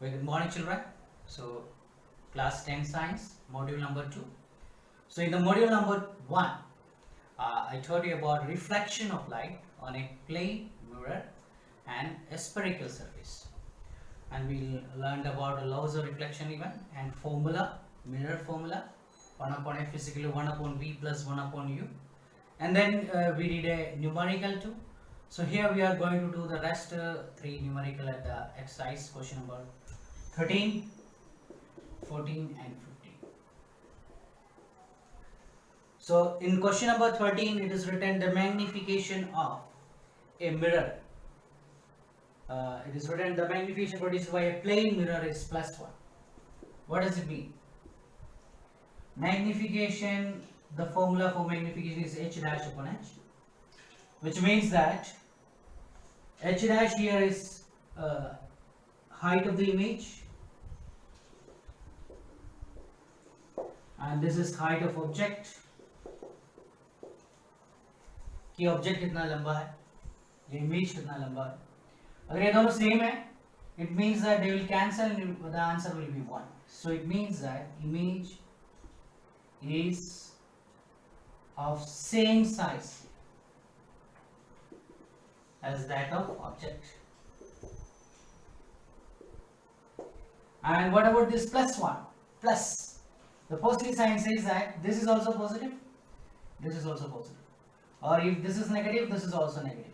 Very good morning, children. So, class 10 science, module number 2. So, in the module number 1, I told you about reflection of light on a plane mirror and a spherical surface. And we learned about the laws of reflection even and formula, mirror formula, 1 upon f is equal to 1 upon v plus 1 upon u. And then we did a numerical too. So here we are going to do the rest 3 numerical at the exercise question number 13, 14 and 15. So in question number 13 it is written the magnification of a mirror. It is written the magnification produced by a plane mirror is +1. What does it mean? Magnification, the formula for magnification is h dash upon h, which means that h dash here is height of the image and this is height of object कि object कितना लंबा है, ये image कितना लंबा है. अगर ये दोनों सेम है, it means that they will cancel and the answer will be 1. So it means that image is of same size as that of object. And what about this +1? Plus. The positive sign says that this is also positive, this is also positive. Or if this is negative, this is also negative.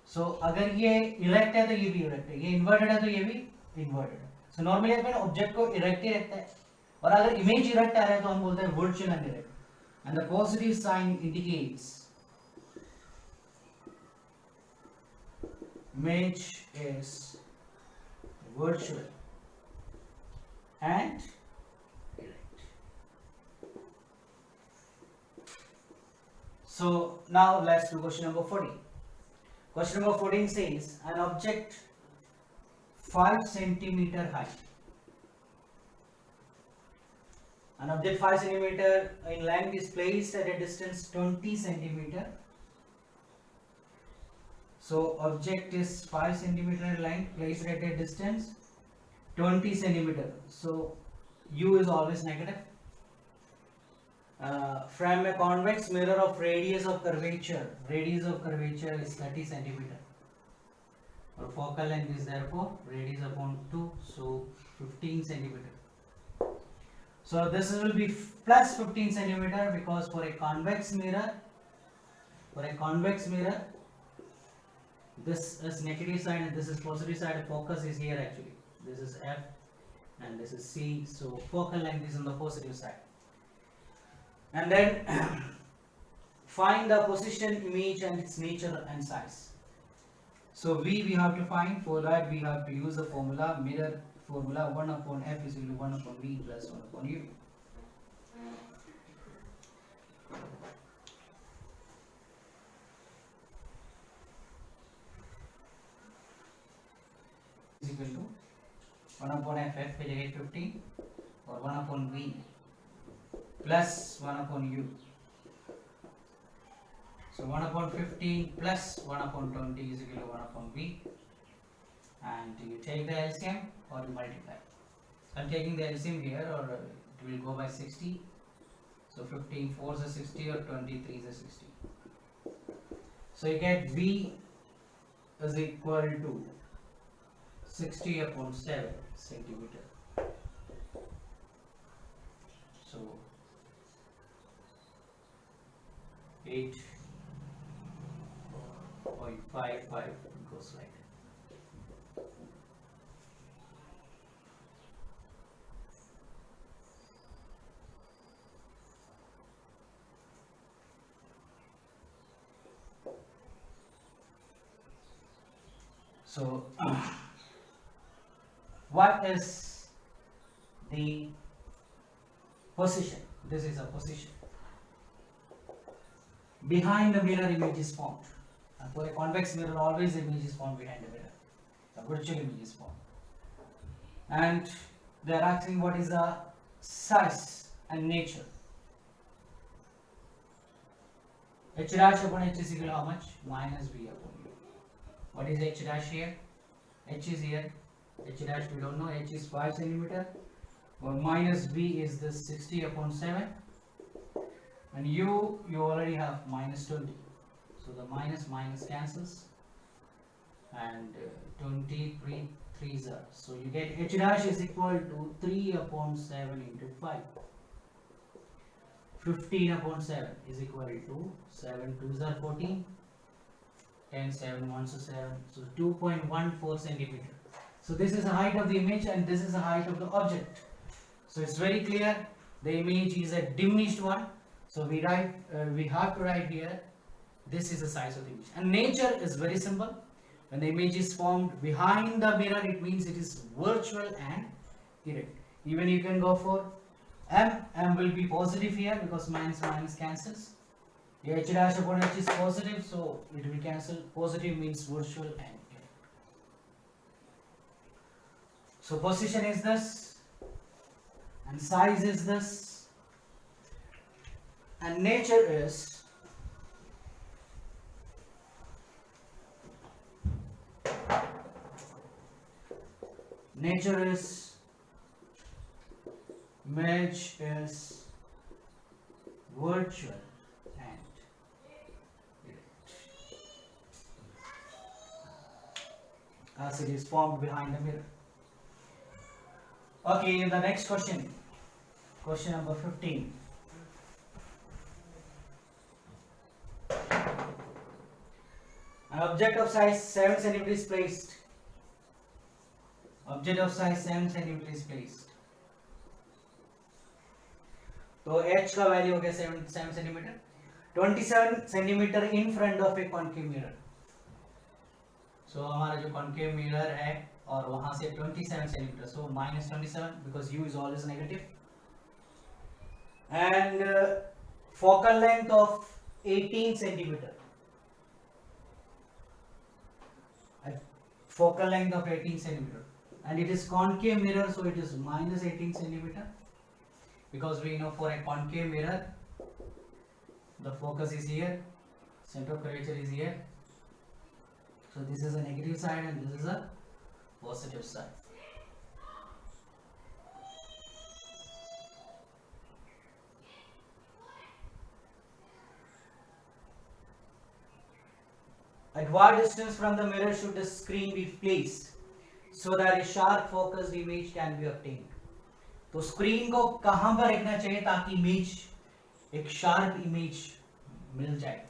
So अगर ये erect है तो ये भी erect है, ये inverted है तो ये भी inverted है. So normally अपन object को erect ही रखते हैं, और अगर image erect आ रहा है तो हम बोलते हैं virtual and erect. And the positive sign indicates image is virtual and erect. So now let's do question number 14. Question number 14 says an object 5 centimeter high. An object 5 centimeter in length is placed at a distance 20 centimeter. So object is 5 centimeter in length placed at a distance 20 centimeter. So u is always negative. From a convex mirror of radius of curvature is 30 centimeter. Or focal length is therefore radius upon 2, so 15 centimeter. So this will be plus 15 centimeter because for a convex mirror, this is negative side and this is positive side. Focus is here actually. This is F and this is C. So focal length is on the positive side. And then find the position, image and its nature and size. So V we have to find. For that we have to use the formula, mirror formula, 1 upon F is equal to 1 upon V plus 1 upon U. Is equal to 1 upon F, F is 850 or 1 upon V plus 1 upon U. So 1 upon 15 plus 1 upon 20 is equal to 1 upon V, and you take the LCM or you multiply. So I am taking the LCM here, or it will go by 60. So 15 4 is 60 or 23 is 60. So you get V is equal to 60 upon 7 centimeter. So 8.55 goes like that. So what is the position? This is a position. Behind the mirror image is formed. And for a convex mirror always image is formed behind the mirror. The virtual image is formed. And they are asking what is the size and nature. H dash upon H is equal to how much? Minus V upon U. What is H dash here? H is here, H dash we don't know, H is 5 centimeter, or minus V is this 60 upon 7, and you already have minus 20, so the minus minus cancels, and 23 threes are, so you get H dash is equal to 3 upon 7 into 5. 15 upon 7 is equal to 7 2s are 14, 10 7 1s are 7, so 2.14 centimeter. So this is the height of the image and this is the height of the object. So it's very clear the image is a diminished one. So we have to write here, this is the size of the image. And nature is very simple. When the image is formed behind the mirror, it means it is virtual and erect. Even you can go for M will be positive here because minus minus cancels. H dash upon H is positive, so it will cancel. Positive means virtual and erect. So position is this, and size is this, and nature is image is virtual and erect, as it is formed behind the mirror. Okay, the next question number 15. An object of size 7 cm is placed. Object of size 7 cm is placed. तो h का value हो गया 7 centimetre, 27 centimetre in front of a concave mirror. So हमारा जो concave mirror है और वहां से 27 centimetre, so minus 27 because u is always negative, and focal length of 18 centimeter. Focal length of 18 centimeter, and it is concave mirror, so it is minus 18 centimeter. Because we know for a concave mirror, the focus is here, center of curvature is here. So this is a negative side and this is a positive side. At what distance from the mirror should the screen be placed so that a sharp focused image can be obtained? तो screen को कहां पर रखना चाहिए ताकि image, एक sharp image मिल जाए.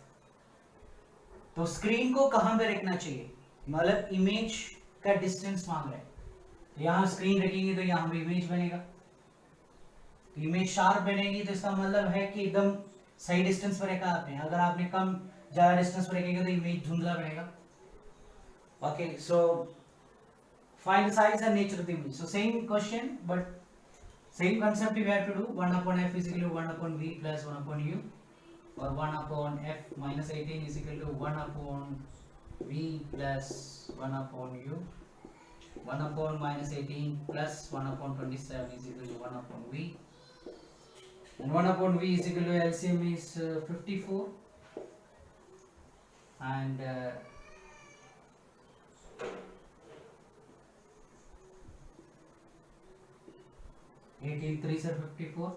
तो स्क्रीन को कहां पे रखना चाहिए, मतलब इमेज का डिस्टेंस मांग रहा है. तो यहां स्क्रीन रखेंगे तो यहां भी इमेज बनेगा, तो इमेज शार्प बनेगी, तो इसका मतलब है कि एकदम सही डिस्टेंस पर रखा आपने. अगर आपने कम ज्यादा डिस्टेंस पर रखेंगे तो इमेज धुंधला बनेगा. Okay, so find the size and nature of the image. So same question but same concept we have to do. 1 upon f is equal to 1 upon v plus 1 upon u, or 1 upon f minus 18 is equal to 1 upon v plus 1 upon u. 1 upon minus 18 plus 1 upon 27 is equal to 1 upon v, and 1 upon v is equal to LCM is 54, and 18 3s are 54,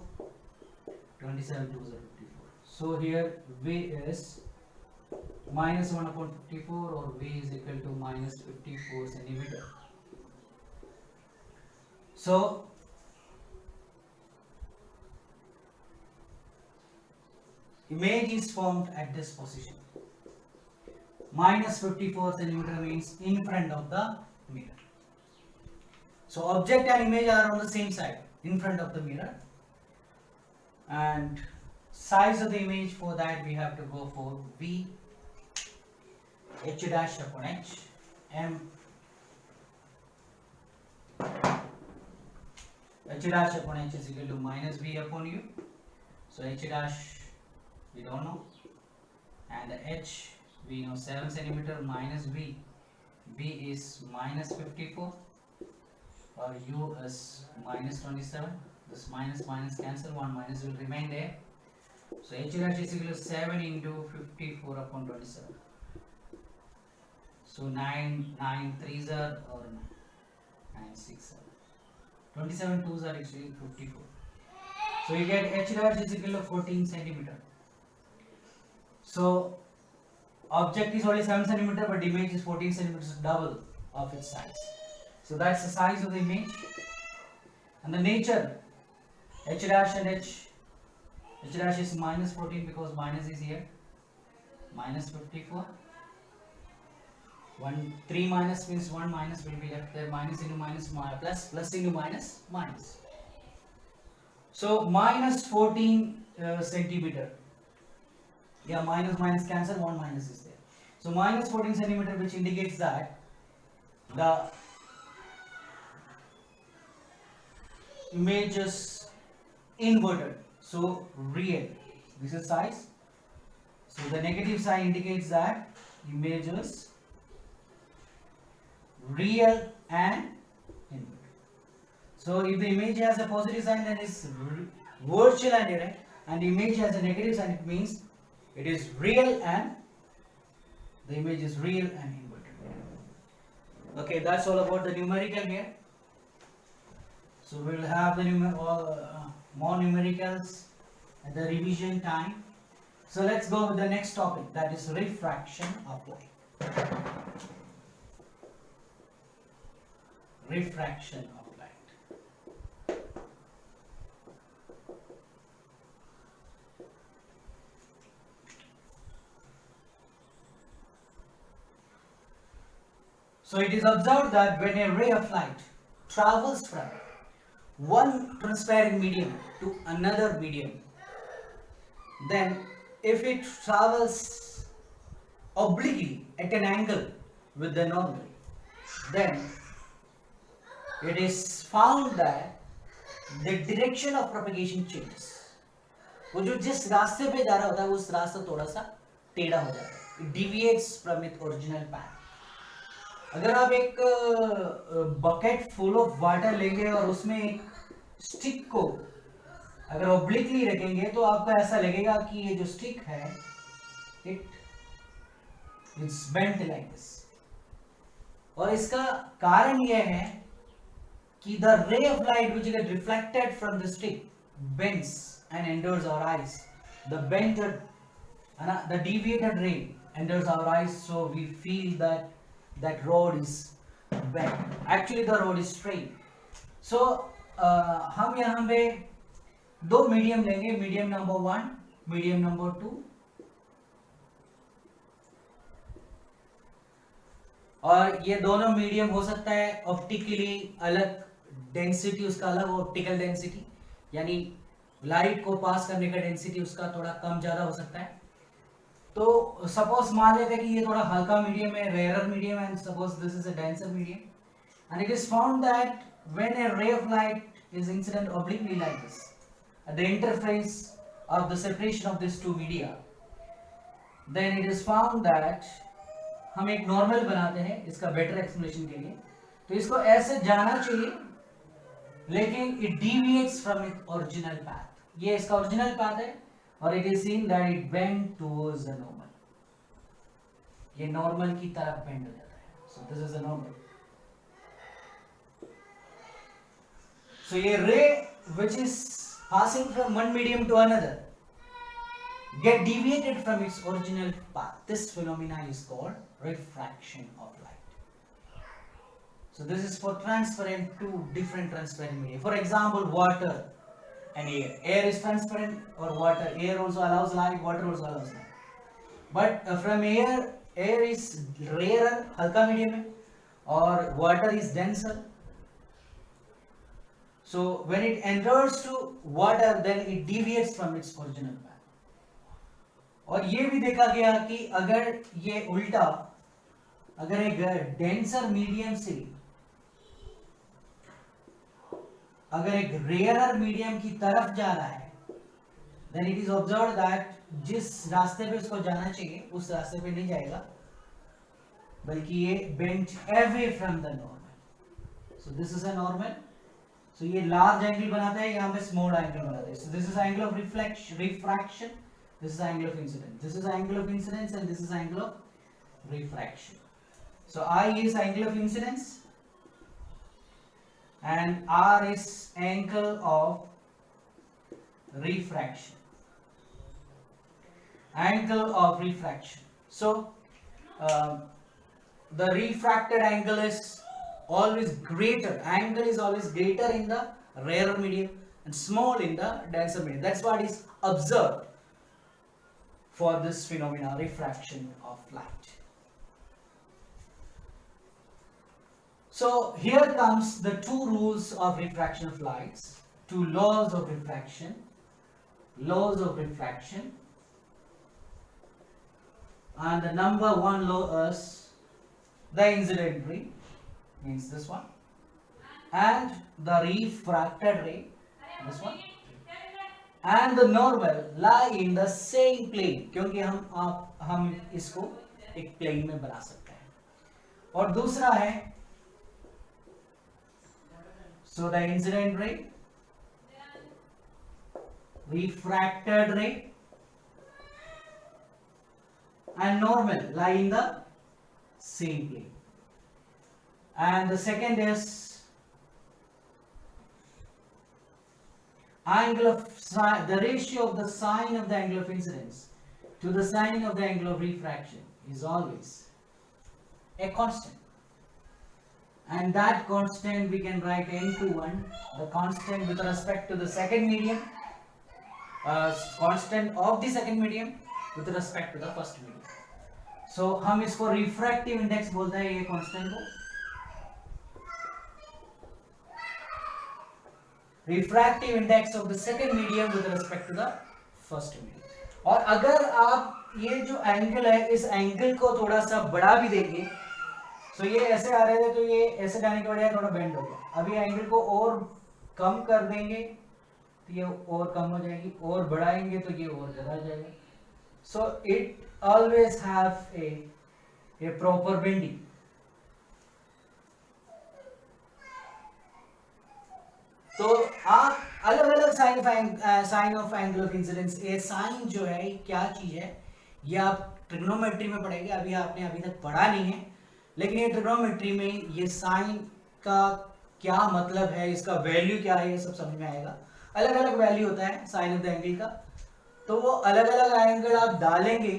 27 2s are 54. So here v is minus 1 upon 54, or v is equal to minus 54 centimeter. So image is formed at this position. Minus 54 centimeter means in front of the mirror. So object and image are on the same side, in front of the mirror, and size of the image, for that we have to go for v h dash upon h, m h dash upon h is equal to minus v upon u. So h dash we don't know, and the h we know 7 centimeter minus v is minus 54, or u is minus 27. This minus minus cancel, one minus will remain there. So h dash is equal to 7 into 54 upon 27. So 9 3s are, or and 6 7. 27 twos are actually 54. So you get h dash is equal to 14 centimeter. So object is only 7 centimeter, but image is 14 centimeters, double of its size. So that's the size of the image. And the nature, h dash and h dash is minus 14 because minus is here, minus 54. 3 minus means 1 minus will be left there, minus into minus, plus, plus into minus, minus. So minus 14 centimeter. Yeah, minus minus cancel, 1 minus is there. So minus 14 centimeter, which indicates that the image is inverted, so real. This is size. So the negative sign indicates that image is real and inverted. So if the image has a positive sign, then it's virtual and direct, and the image has a negative sign, it means it is real and the image is real and inverted. Okay, that's all about the numerical here. So we will have the more numericals at the revision time. So let's go with the next topic, that is refraction of light. Refraction of light. So it is observed that when a ray of light travels from one transparent medium to another medium, then if it travels obliquely at an angle with the normal, then it is found that the direction of propagation changes. वो जो जिस रास्ते पे जा रहा होता है उस रास्ता थोड़ा सा टेढ़ा हो जाता है. It deviates from its original path. अगर आप एक बकेट फुल ऑफ वाटर लेंगे और उसमें एक स्टिक को अगर ओब्लिकली रखेंगे तो आपको ऐसा लगेगा कि ये जो स्टिक है इट्स बेंट लाइक दिस. और इसका कारण यह है कि the ray of light which gets reflected from the stick bends and enters our eyes. The deviated ray enters our eyes, so we feel that rod is bent. Actually the rod is straight. So हम यहाँ पे दो medium लेंगे, medium number 1, medium number 2. और ये दोनों medium हो सकता है ऑप्टिकली अलग, डेंसिटी उसका अलग, ऑप्टिकल डेंसिटी यानी लाइट को पास करने का डेंसिटी उसका थोड़ा कम ज़्यादा हो सकता है. तो सपोज मान लेते हैं कि ये थोड़ा हल्का मीडियम है, रेयर मीडियम है, and suppose this is a denser medium, and it is found that when a ray of light is incident obliquely like this at the interface of the separation of these two media, then it is found that हम एक normal बनाते हैं इसका better explanation के लिए. तो इसको ऐसे जाना चाहिए, लेकिन it deviates from its original path. ये इसका ओरिजिनल पाथ है और it is seen that it bend towards the normal. ये नॉर्मल की तरफ बेंड हो जाता है. So this is a normal. So a ray which is passing from one medium to another get deviated from its original path. This phenomena is called refraction of light. So this is for transparent, two different transparent media. For example, water and air. Air is transparent or water. Air also allows light, water also allows light. But from air is rarer, halka medium है, और water is denser. So when it enters to water, then it deviates from its original path. और ये भी देखा गया कि अगर ये उल्टा, अगर एक डेंसर मीडियम से अगर एक रेयरर मीडियम की तरफ जा रहा है, then it is observed that जिस रास्ते पे उसको जाना चाहिए उस रास्ते पे नहीं जाएगा, बल्कि ये bent away from the normal. So this is a normal. So ये लार्ज एंगल बनाता है, यहाँ पे स्मॉल एंगल बनाता है. So this is angle of refraction. This is angle of incidence. This is angle of incidence and this is angle of refraction. So I is angle of incidence and R is angle of refraction. Angle of refraction. So the refracted angle is always greater. Angle is always greater in the rarer medium and small in the denser medium. That's what is observed for this phenomena, refraction of light. So here comes the two rules of refraction of lights, two laws of refraction. Laws of refraction. And the number one law is the incident ray, means this one, and the refracted ray, this one, and the normal lie in the same plane, क्योंकि हम इसको एक plane में बना सकते हैं. और दूसरा है so the incident ray, refracted ray and normal lie in the same plane. And the second is angle of the ratio of the sine of the angle of incidence to the sine of the angle of refraction is always a constant. And that constant we can write n21, the constant with respect to the second medium, constant of the second medium with respect to the first medium. So हम इसको refractive index बोलते हैं ये constant को. Refractive index of the second medium with respect to the first medium. और अगर आप ये जो एंगल है इस एंगल को थोड़ा सा बढ़ा भी देंगे, तो ये ऐसे आ रहे थे तो ये ऐसे जाने के बजाय थोड़ा बेंड हो गया. अभी एंगल को और कम कर देंगे तो ये और कम हो जाएगी, और बढ़ाएंगे तो ये और ज्यादा जाएगा. So it always have a proper bending. तो आप अलग अलग sine of angle of incidence, ये साइन जो है क्या चीज है ये आप ट्रिग्नोमेट्री में पढ़ेंगे. अभी आपने अभी तक पढ़ा नहीं है, लेकिन ये ट्रिग्नोमेट्री में ये साइन का क्या मतलब है, इसका वैल्यू क्या है, ये सब समझ में आएगा. अलग अलग वैल्यू होता है साइन ऑफ द एंगल का, तो वो अलग अलग एंगल आप डालेंगे.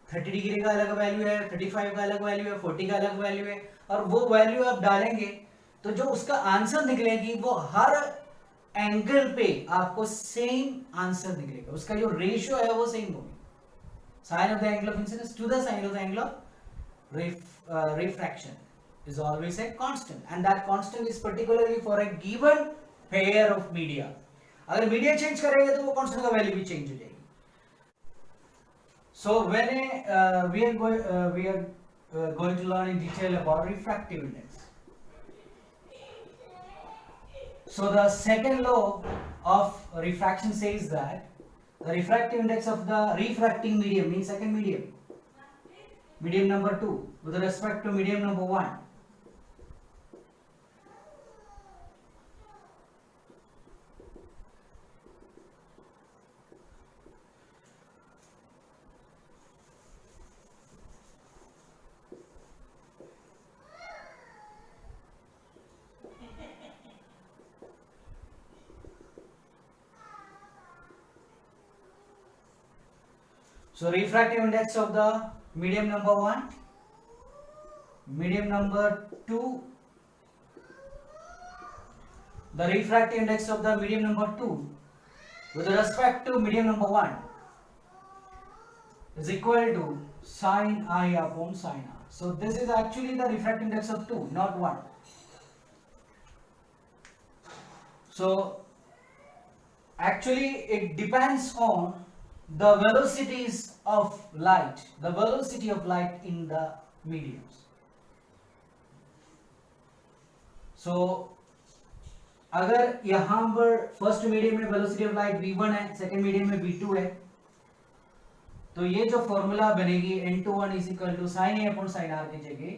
30 डिग्री का अलग वैल्यू है, 35 का अलग वैल्यू है, 40 का अलग वैल्यू है, और वो वैल्यू आप डालेंगे तो जो उसका आंसर निकलेगी वो हर एंगल पे आपको सेम आंसर निकलेगा. उसका जो रेशियो है वो सेम होगी. Sine of the angle of incidence to the sine of the angle of refraction is always a constant, and that constant is particularly for a given pair of media. अगर media change करेंगे तो वो constant का value भी change हो जाएगी. So when we are going to learn in detail about refractive index. So the second law of refraction says that the refractive index of the refracting medium means second medium, medium number 2 with respect to medium number 1. So refractive index of the medium number 1, medium number 2, the refractive index of the medium number 2 with respect to medium number 1 is equal to sin I upon sin R. So this is actually the refractive index of 2, not 1. So actually it depends on the velocities of light, the velocity of light in the mediums. So अगर यहाँ पर first medium में velocity of light v1 है, second medium में v2 है, तो ये जो फॉर्मूला बनेगी n21 is equal to sin A upon sin R की जगह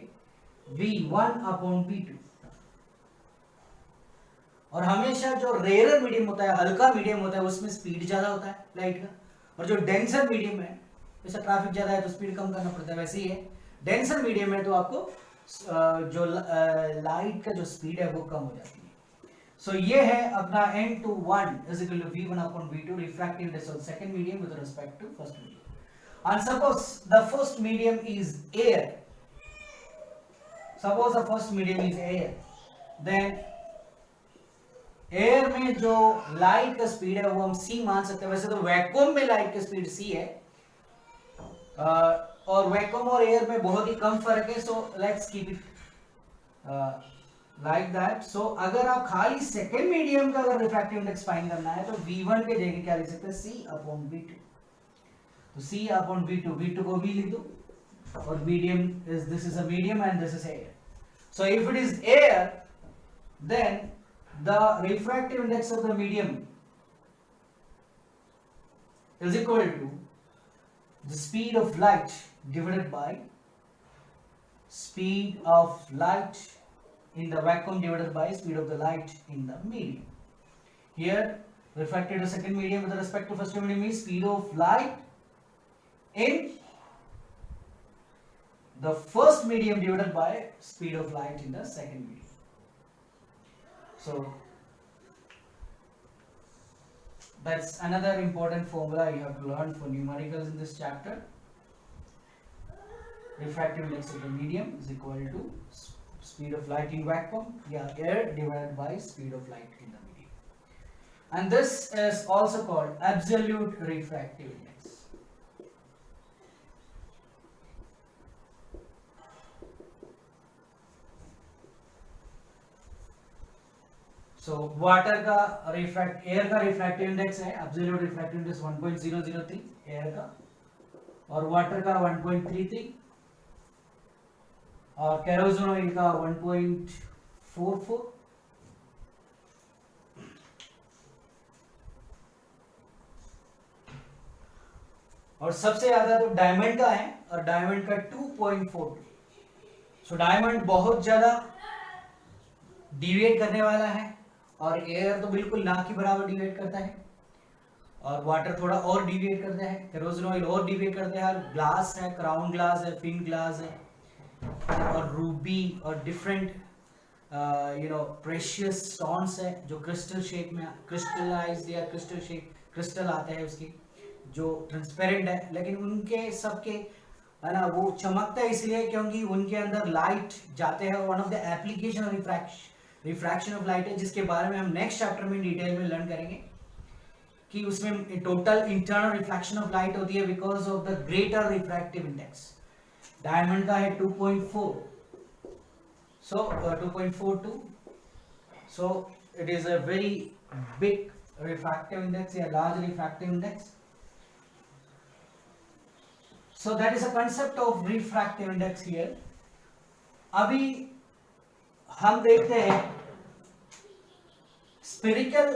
v1 अपॉन v2. और हमेशा जो रेयर मीडियम होता है, हल्का मीडियम होता है, उसमें स्पीड ज्यादा होता है लाइट का, और जो डेंसर मीडियम है, जैसे ट्रैफिक ज्यादा है तो स्पीड कम करना पड़ता है, वैसे ही है डेंसर मीडियम है तो आपको जो लाइट का जो स्पीड है वो कम हो जाती है. So ये है अपना n21 is equal to v1 upon v2 refractive index of second medium with respect to first medium. And suppose the first medium is air. Suppose the first medium is air, then air में जो light का speed है वो हम c मान सकते हैं. वैसे तो वैक्यूम में लाइट की स्पीड c है, और वैक्यूम और एयर में बहुत ही कम फर्क है. So let's keep it like that. So अगर आप खाली सेकेंड मीडियम का अगर रिफ्रैक्टिव इंडेक्स फाइंड करना है तो v1 के जगह क्या लिख सकते हैं, c अपॉन v2. तो c अपॉन v2 को v लिख दो, और medium is this is a medium and this is air. So if it is air then the refractive index of the medium is equal to the speed of light divided by speed of light in the vacuum divided by speed of the light in the medium. Here refracted to second medium with respect to first medium is speed of light in the first medium divided by speed of light in the second medium. So that's another important formula you have to learn for numericals in this chapter. Refractive index of the medium is equal to speed of light in vacuum, air divided by speed of light in the medium. And this is also called absolute refractive index. So water का air का refractive index है, absolute refractive index 1.003 air का, और water का 1.33, और kerosene oil का 1.44. और सबसे ज्यादा तो डायमंड का है, और डायमंड का 2.42. सो डायमंड बहुत ज्यादा डिविएट करने वाला है, और एयर तो बिल्कुल ना के बराबर डिविएट करता है, और वाटर थोड़ा और डिविएट करता है, केरोसिन ऑयल और डिविएट करता है. ग्लास है, क्राउन ग्लास है, फिन ग्लास है, और रूबी और डिफरेंट प्रेशियस स्टोन्स है जो क्रिस्टल शेप में क्रिस्टलाइज्ड या क्रिस्टल शेप क्रिस्टल आते हैं उसके, जो ट्रांसपेरेंट है, लेकिन उनके सबके है ना वो चमकता है इसलिए क्योंकि उनके अंदर लाइट जाते हैं. One of the application of refraction of light है, जिसके बारे में हम नेक्स्ट चैप्टर में डिटेल में लर्न करेंगे कि उसमें total internal reflection of light होती है because of the greater refractive index. Diamond का है 2.4, so 2.42. So it is a very big refractive index या large refractive index. So that is a concept of refractive index here. अभी हम देखते हैं spherical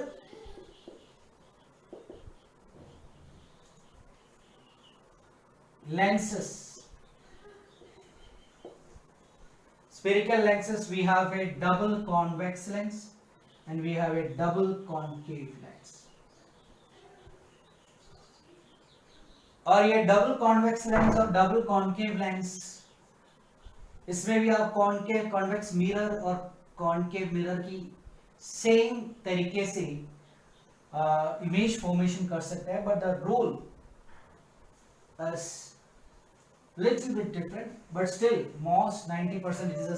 lenses. Spherical lenses, we have a double convex lens and we have a double concave lens. और ये double convex lens और double concave lens, इसमें भी आप कॉन्केव कॉन्वेक्स मिरर और कॉन्केव मिरर की सेम तरीके से इमेज फॉर्मेशन कर सकते हैं, but the rule is little bit different, but still most 90% it is the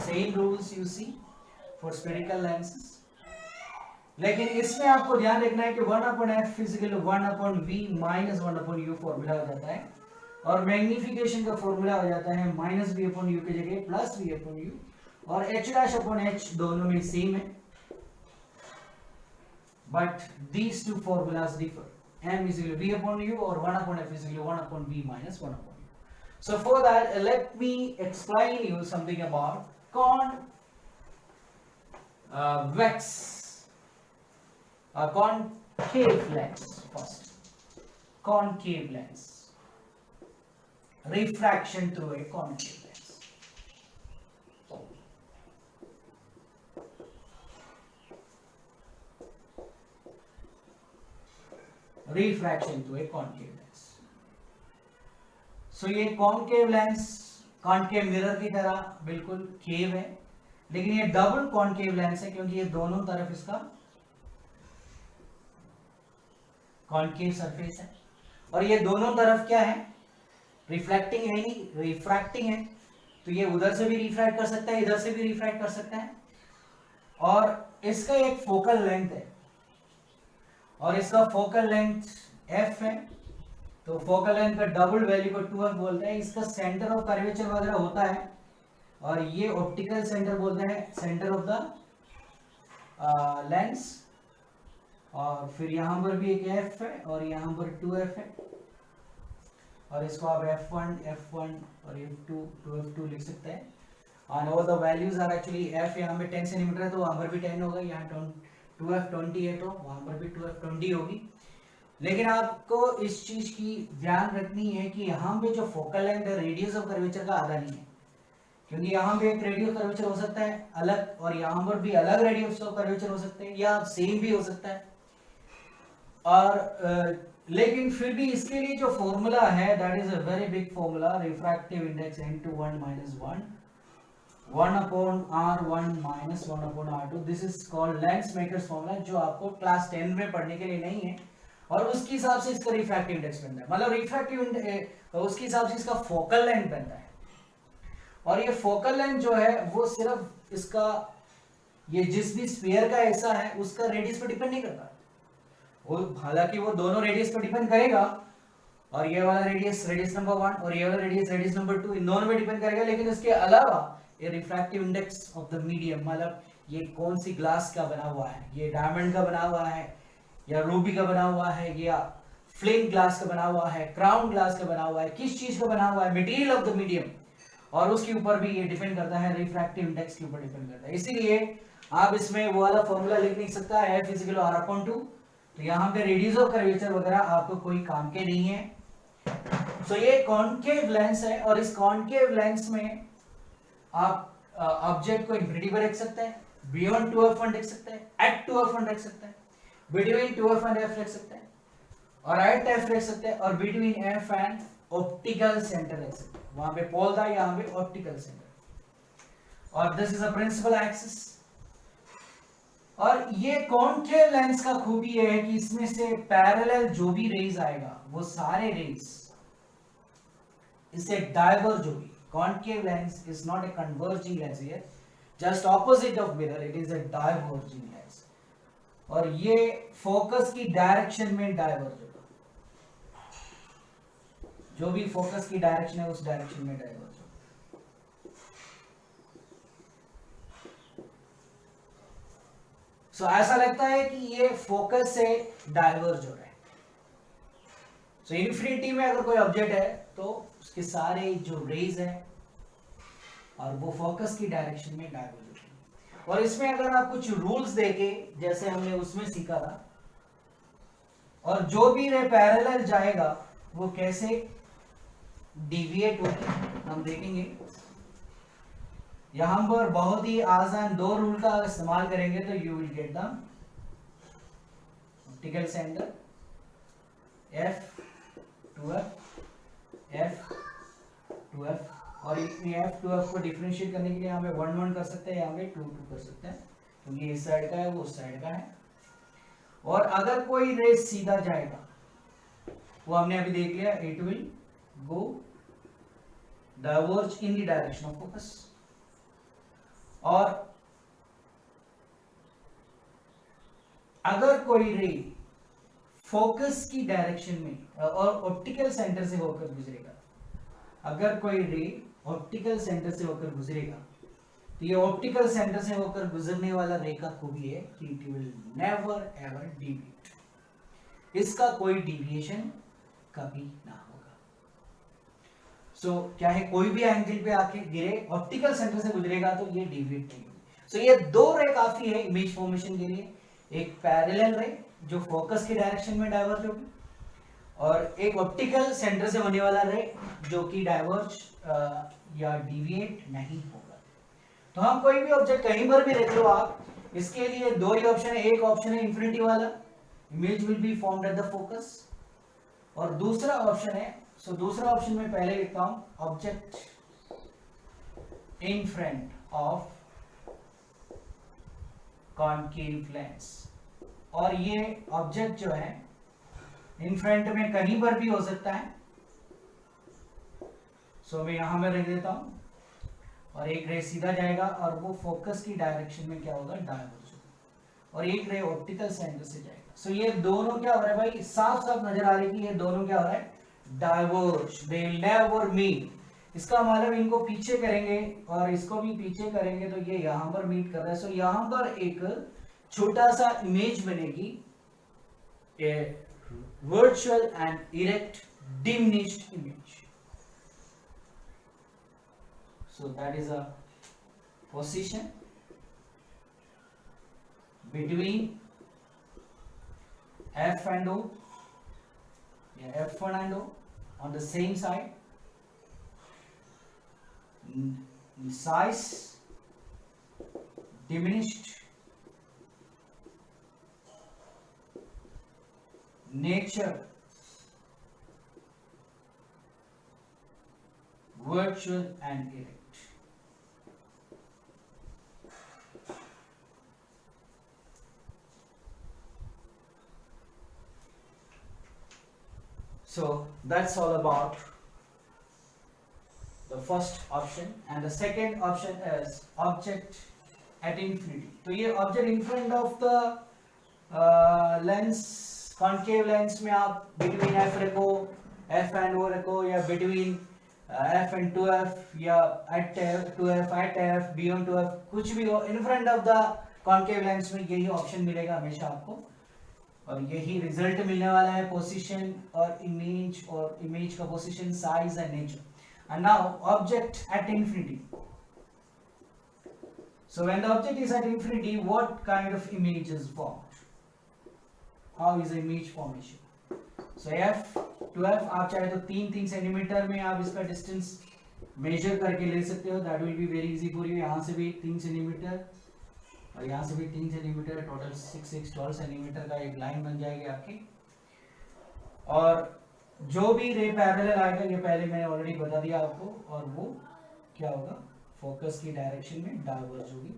same rules you see for spherical lenses. लेकिन इसमें आपको ध्यान रखना है कि 1/f physical 1/v minus 1/u formula हो जाता है, और मैग्निफिकेशन का फॉर्मूला हो जाता है -v/u की जगह +v/u, और h'/h दोनों में सेम है, but these two formulas differ. m is equal to v/u or 1/f is equal to 1/v minus 1/u. So for that let me explain you something about concave lens first. Concave lens, refraction through a concave lens. Refraction through a concave lens. So ये concave lens concave mirror की तरह बिल्कुल केव है, लेकिन ये double concave lens है क्योंकि ये दोनों तरफ इसका कॉन्केव सरफेस है और ये दोनों तरफ क्या है, रिफ्लेक्टिंग है नहीं रिफ्रैक्टिंग है, तो ये उधर से भी रिफ्रैक्ट कर सकता है, इधर से भी रिफ्रैक्ट कर सकता है। और इसका एक फोकल लेंथ है और इसका फोकल लेंथ f है, तो फोकल लेंथ का डबल वैल्यू को 2f बोलते हैं। इसका सेंटर ऑफ कर्वेचर वगैरह होता है और ये ऑप्टिकल सेंटर बोलते हैं, सेंटर ऑफ द लेंस। और फिर यहाँ पर भी एक f है और यहाँ पर 2f है और इसको आप f1 और f2 2f2 लिख सकते हैं। और all the values are actually f यहाँ पे 10 सेंटीमीटर है तो वहाँ पर भी 10 होगा, यहाँ 2f 20 है तो वहाँ पर भी 2f 20 होगी। लेकिन आपको इस चीज की ध्यान रखनी है कि यहाँ पे जो फोकल लेंथ है रेडियस ऑफ कर्वेचर का आधा नहीं है, क्योंकि यहाँ पे एक रेडियस कर्वेचर हो सकता है अलग और यहाँ पर भी अलग रेडियस ऑफ कर्वेचर हो सकते हैं या सेम भी हो सकता है। और लेकिन फिर भी इसके लिए जो फॉर्मूला है that is a very big formula, refractive index n/1 - 1 upon r1 minus 1 upon r2, this is called lens makers formula, जो आपको क्लास 10 में पढ़ने के लिए नहीं है। और उसके हिसाब से इसका रिफ्रैक्टिव इंडेक्स बनता है, मतलब रिफ्रैक्टिव उसके हिसाब से इसका फोकल लेंथ बनता है। और ये फोकल लेंथ जो है वो सिर्फ इसका ये जिस भी स्फीयर का ऐसा है उसका रेडियस पर डिपेंड नहीं करता, वो हालांकि वो दोनों रेडियस पर डिपेंड करेगा और ये वाला रेडियस नंबर 1 और ये वाला रेडियस नंबर 2 इन दोनों पे डिपेंड करेगा। लेकिन इसके अलावा ये refractive index of the medium, मतलब ये कौन सी ग्लास का बना हुआ है, ये डायमंड का बना हुआ है या रूबी का बना हुआ है या फ्लेम ग्लास का बना हुआ है, क्राउन ग्लास का बना हुआ है, किस चीज का बना हुआ है, मटेरियल ऑफ द मीडियम, और उसके ऊपर भी ये डिपेंड करता है, रिफ्रैक्टिव इंडेक्स के ऊपर डिपेंड करता है। इसीलिए आप इसमें वो वाला फॉर्मूला लिख नहीं सकता है F = r/2, तो यहाँ पे रेडियस ऑफ कर्वेचर वगैरह आपको कोई काम के नहीं है। सो ये कॉन्केव लेंस है और इस कॉन्केव लेंस में आप ऑब्जेक्ट को इंफिनिटी पर रख सकते हैं, बियॉन्ड 2f1 रख सकते हैं, एट 2f1 रख सकते हैं, बिटवीन 2f and f रख सकते हैं और एट f रख सकते हैं और between f and optical centre रख सकते हैं। वहां पे पोल था, यहाँ पे ऑप्टिकल सेंटर। और this is a principal axis. और ये कॉन्केव लेंस का खूबी ये है कि इसमें से पैरेलल जो भी रेज आएगा वो सारे रेज इससे डाइवर्ज होगी। Concave lens is not a converging lens here, just opposite of mirror, it is a diverging lens। और ये फोकस की डायरेक्शन में डाइवर्ज होगा, जो भी फोकस की डायरेक्शन है उस डायरेक्शन में डाइवर्ज होगा। सो ऐसा लगता है कि ये फोकस से डाइवर्ज हो रहा है। सो इन्फिनिटी में अगर कोई ऑब्जेक्ट है तो उसके सारे जो रेज है और वो फोकस की डायरेक्शन में डाइवर्ज होते हैं। और इसमें अगर आप कुछ रूल्स देके जैसे हमने उसमें सीखा था, और जो भी रे पैरेलल जाएगा वो कैसे डिविएट होगा हम देखेंगे। यहां पर बहुत ही आसान दो रूल का इस्तेमाल करेंगे तो you will get the optical centre F2F और F2F को डिफरेंशिएट करने के लिए यहाँ पे 1 कर सकते हैं, यहाँ पे 2 कर सकते हैं, क्योंकि इस साइड का है वो उस साइड का है। और अगर कोई रेस सीधा जाएगा वो हमने अभी देख लिया, it will go diverge in the direction of focus. और अगर कोई रे फोकस की डायरेक्शन में और ऑप्टिकल सेंटर से होकर गुजरेगा, अगर कोई रे ऑप्टिकल सेंटर से होकर गुजरेगा तो ये ऑप्टिकल सेंटर से होकर गुजरने वाला रे का खूबी है कि it will never ever deviate, इसका कोई डिविएशन कभी ना होगा। सो क्या है, कोई भी एंगल पे आके गिरे ऑप्टिकल सेंटर से गुजरेगा तो ये डिविएट नहीं होगी। सो ये दो रे काफी है इमेज फॉर्मेशन के लिए, एक पैरेलल रे जो फोकस की डायरेक्शन में डाइवर्ज होगी और एक ऑप्टिकल सेंटर से होने वाला रे जो कि डाइवर्ज या डिविएट नहीं होगा। तो हम कोई भी ऑब्जेक्ट कहीं पर भी रख लो आप, इसके लिए दो ही ऑप्शन है, एक ऑप्शन है इंफिनिटी वाला, image will be formed at the focus, और दूसरा ऑप्शन है, सो दूसरा ऑप्शन में पहले लिखता हूं, object in front of concave lens. और ये ऑब्जेक्ट जो है इन फ्रंट में कहीं पर भी हो सकता है। सो मैं यहां में रख देता हूं और एक रे सीधा जाएगा और वो फोकस की डायरेक्शन में क्या होगा, डायवर्ज होगा, और एक रे ऑप्टिकल सेंटर से जाएगा। सो ये दोनों क्या हो रहा है भाई, साफ साफ नजर आ रही है कि ये दोनों क्या हो रहा है, diverge, they will never meet. इसका मतलब इनको पीछे करेंगे और इसको भी पीछे करेंगे तो ये यहां पर मीट कर रहा है। सो यहां पर एक छोटा सा इमेज बनेगी, a virtual and erect diminished image. So that is a position between F and O, yeah, F1 and O on the same side. Size diminished, nature virtual and erect. So that's all about the first option, and the second option is object at infinity. तो ये object in front of the lens, concave lens में आप between f रखो, f and o रखो, या between f and 2f, या at 2f, at f, beyond 2f, कुछ भी हो, in front of the concave lens में यही ऑप्शन मिलेगा हमेशा आपको, और यही रिजल्ट मिलने वाला है, पोजीशन और इमेज का position, size and nature. And now object at infinity. So when the object is at infinity, what kind of image is formed, how is image formation? So f to f आप चाहे तो 3 centimetre में आप इसका distance measure करके ले सकते हो, that will be very easy for you. यहाँ से भी 3 सेंटीमीटर और यहाँ से भी 3 सेंटीमीटर, टोटल 12 सेंटीमीटर का एक लाइन बन जाएगी आपकी। और जो भी रे पैरेलल आएगा, ये पहले मैंने ऑलरेडी बता दिया आपको, और वो क्या होगा, फोकस की डायरेक्शन में डाइवर्ज होगी,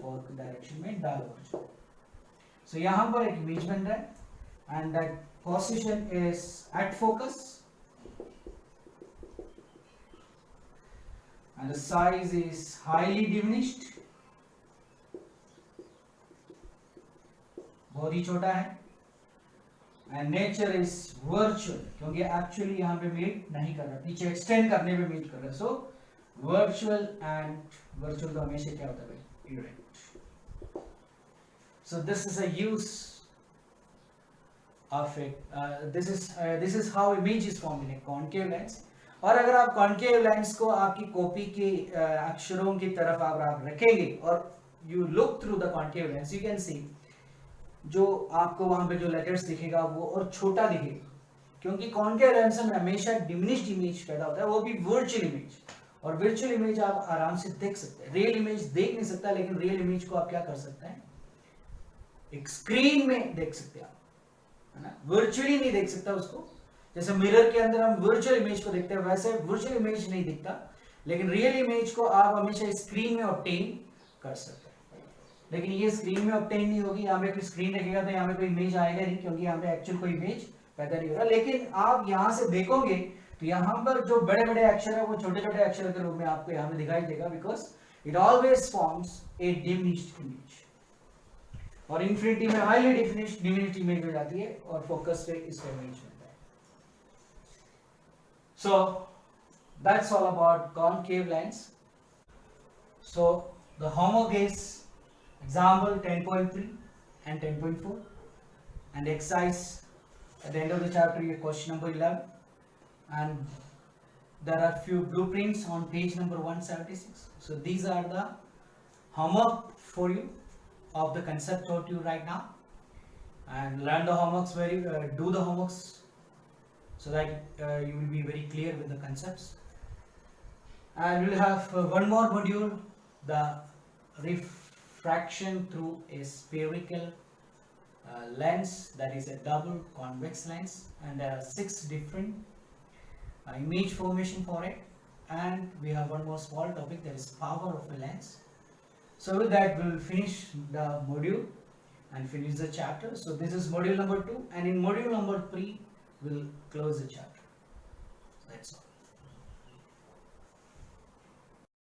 फोकस डायरेक्शन में डाइवर्ज होगी। सो यहाँ पर एक इमेज बन रहा है and that position is at focus and the size is highly diminished, बहुत ही छोटा है, एंड नेचर इज वर्चुअल, क्योंकि एक्चुअली यहाँ पे मीट नहीं कर रहा, पीछे एक्सटेंड करने पे मीट कर रहा है। सो वर्चुअल, एंड वर्चुअल तो हमेशा क्या होता है भाई, erect. So this is a use of it, this is how image is formed in concave lens. और अगर आप कॉन्केव लेंस को आपकी कॉपी के अक्षरों की तरफ आप रखेंगे और you look through the concave lens, you can see जो आपको वहां पे जो लेटर्स दिखेगा वो और छोटा दिखेगा, क्योंकि कॉन्केव लेंस में हमेशा डिमिनिश्ड इमेज पैदा होता है, वो भी वर्चुअल इमेज। और वर्चुअल इमेज आप आराम से देख सकते हैं, रियल इमेज देख नहीं सकता, लेकिन रियल इमेज को आप क्या कर सकते हैं, एक स्क्रीन में देख सकते हैं आप, है ना, वर्चुअली नहीं देख सकता उसको। जैसे मिरर के अंदर हम वर्चुअल इमेज को देखते हैं, वैसे वर्चुअल इमेज नहीं दिखता, लेकिन रियल इमेज को आप हमेशा स्क्रीन में ऑब्टेन कर सकते हैं। लेकिन ये स्क्रीन में ऑब्टेन नहीं होगी, यहाँ पे कोई स्क्रीन रखेगा तो यहाँ पे कोई इमेज आएगा नहीं, क्योंकि यहाँ पे एक्चुअल कोई इमेज पैदा नहीं हो रहा। लेकिन आप यहाँ से देखोगे तो यहाँ पर जो बड़े बड़े अक्षर है वो छोटे छोटे अक्षर के रूप में आपको यहाँ पे दिखाई देगा, because it always forms a diminished image. और इंफिनिटी में हाईली डिमिनिश्ड इमेज हो जाती है, और फोकस पे इसका इमेज मिलता है। So that's all about concave lens. So the homework is example 10.3 and 10.4, and exercise at the end of the chapter is question number 11, and there are few blueprints on page number 176. So these are the homework for you of the concept taught you right now, and learn the homeworks do the homeworks so that you will be very clear with the concepts. And we'll have one more module, the refraction through a spherical lens, that is a double convex lens, and there are 6 different image formation for it. And we have one more small topic, that is power of a lens. So with that, we will finish the module and finish the chapter. So this is module number 2, and in module number 3 we'll close the chapter. That's all.